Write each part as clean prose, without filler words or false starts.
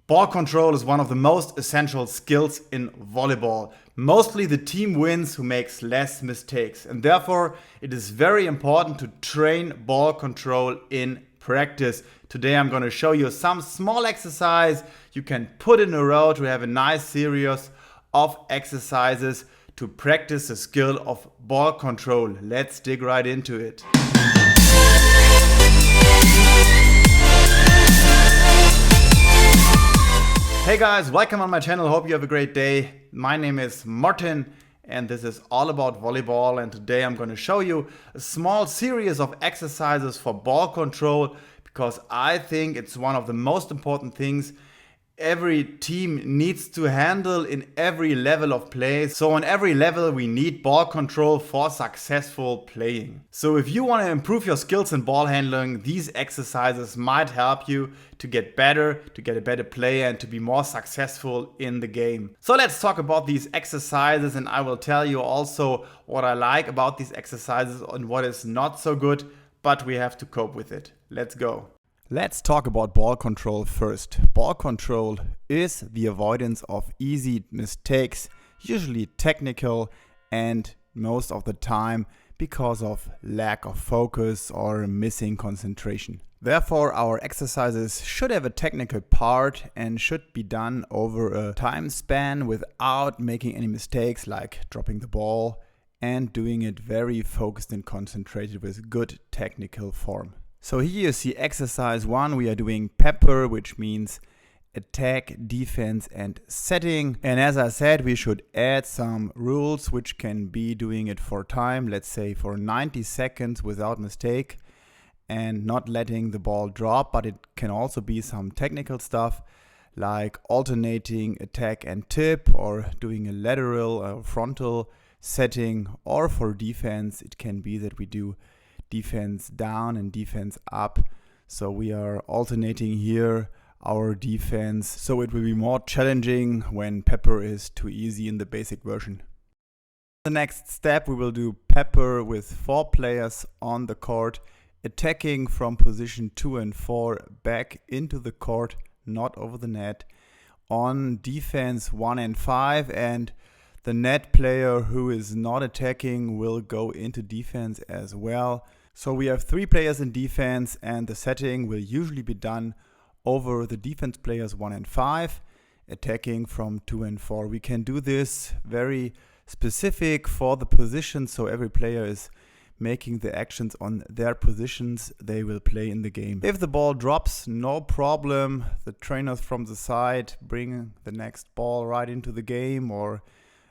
Ball control is one of the most essential skills in volleyball. Mostly the team wins who makes less mistakes, and therefore it is very important to train ball control in practice. Today I'm going to show you some small exercise you can put in a row to have a nice series of exercises to practice the skill of ball control. Let's dig right into it. Hey guys, welcome on my channel. Hope you have a great day. My name is Martin and this is all about volleyball, and today I'm going to show you a small series of exercises for ball control because I think it's one of the most important things every team needs to handle in every level of play. So on every level we need ball control for successful playing. So if you want to improve your skills in ball handling, these exercises might help you to get better, to get a better play and to be more successful in the game. So let's talk about these exercises, and I will tell you also what I like about these exercises and what is not so good, but we have to cope with it. Let's go. Let's talk about ball control first. Ball control is the avoidance of easy mistakes, usually technical and most of the time because of lack of focus or missing concentration. Therefore, our exercises should have a technical part and should be done over a time span without making any mistakes like dropping the ball, and doing it very focused and concentrated with good technical form. So here you see exercise 1, we are doing pepper, which means attack, defense and setting. And as I said, we should add some rules which can be doing it for time, let's say for 90 seconds without mistake and not letting the ball drop, but it can also be some technical stuff like alternating attack and tip, or doing a lateral or frontal setting, or for defense it can be that we do defense down and defense up. So we are alternating here our defense, so it will be more challenging when pepper is too easy in the basic version. The next step, we will do pepper with 4 players on the court, attacking from position 2 and 4 back into the court, not over the net. On defense 1 and 5, and the net player who is not attacking will go into defense as well. So we have 3 players in defense, and the setting will usually be done over the defense players 1 and 5, attacking from 2 and 4. We can do this very specific for the position, so every player is making the actions on their positions they will play in the game. If the ball drops, no problem. The trainers from the side bring the next ball right into the game, or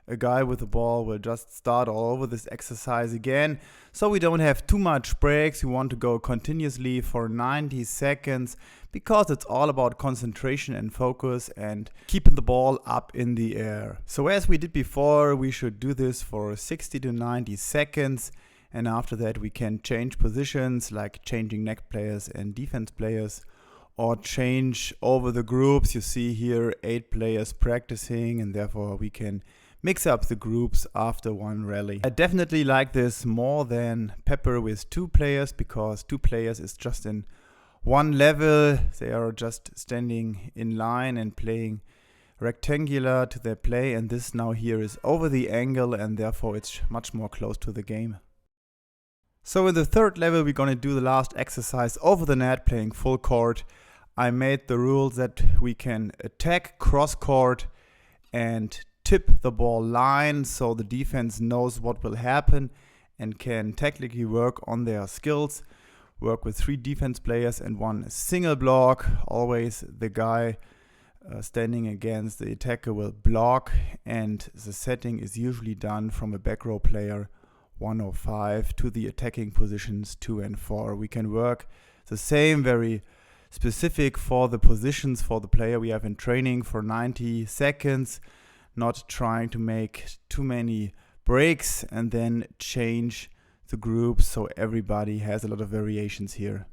a guy with the ball will just start all over this exercise again. So we don't have too much breaks. We want to go continuously for 90 seconds because it's all about concentration and focus and keeping the ball up in the air. So as we did before, we should do this for 60 to 90 seconds. And after that we can change positions, like changing net players and defense players, or change over the groups. You see here 8 players practicing, and therefore we can mix up the groups after one rally. I definitely like this more than pepper with 2 players, because 2 players is just in one level. They are just standing in line and playing rectangular to their play, and this now here is over the angle, and therefore it's much more close to the game. So in the 3rd level we're going to do the last exercise over the net, playing full court. I made the rules that we can attack cross court and tip the ball line, so the defense knows what will happen and can technically work on their skills. Work with 3 defense players and 1 single block. Always the guy standing against the attacker will block, and the setting is usually done from a back row player 105 to the attacking positions 2 and 4. We can work the same, very specific for the positions for the player we have in training, for 90 seconds. Not trying to make too many breaks and then change the groups, so everybody has a lot of variations here.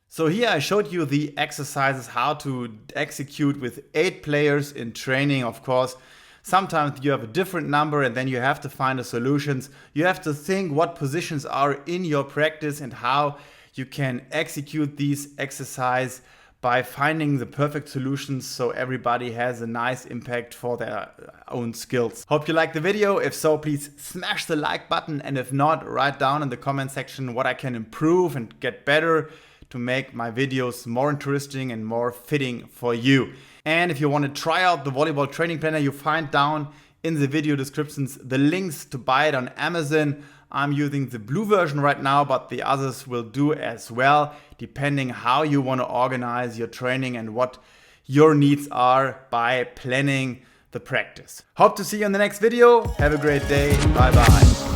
So here I showed you the exercises how to execute with 8 players in training. Of course, sometimes you have a different number and then you have to find the solutions. You have to think what positions are in your practice and how you can execute these exercises by finding the perfect solutions so everybody has a nice impact for their own skills. Hope you liked the video. If so, please smash the like button, and if not, write down in the comment section what I can improve and get better to make my videos more interesting and more fitting for you. And if you want to try out the volleyball training planner, you find down in the video descriptions the links to buy it on Amazon. I'm using the blue version right now, but the others will do as well, depending how you want to organize your training and what your needs are by planning the practice. Hope to see you in the next video. Have a great day. Bye bye.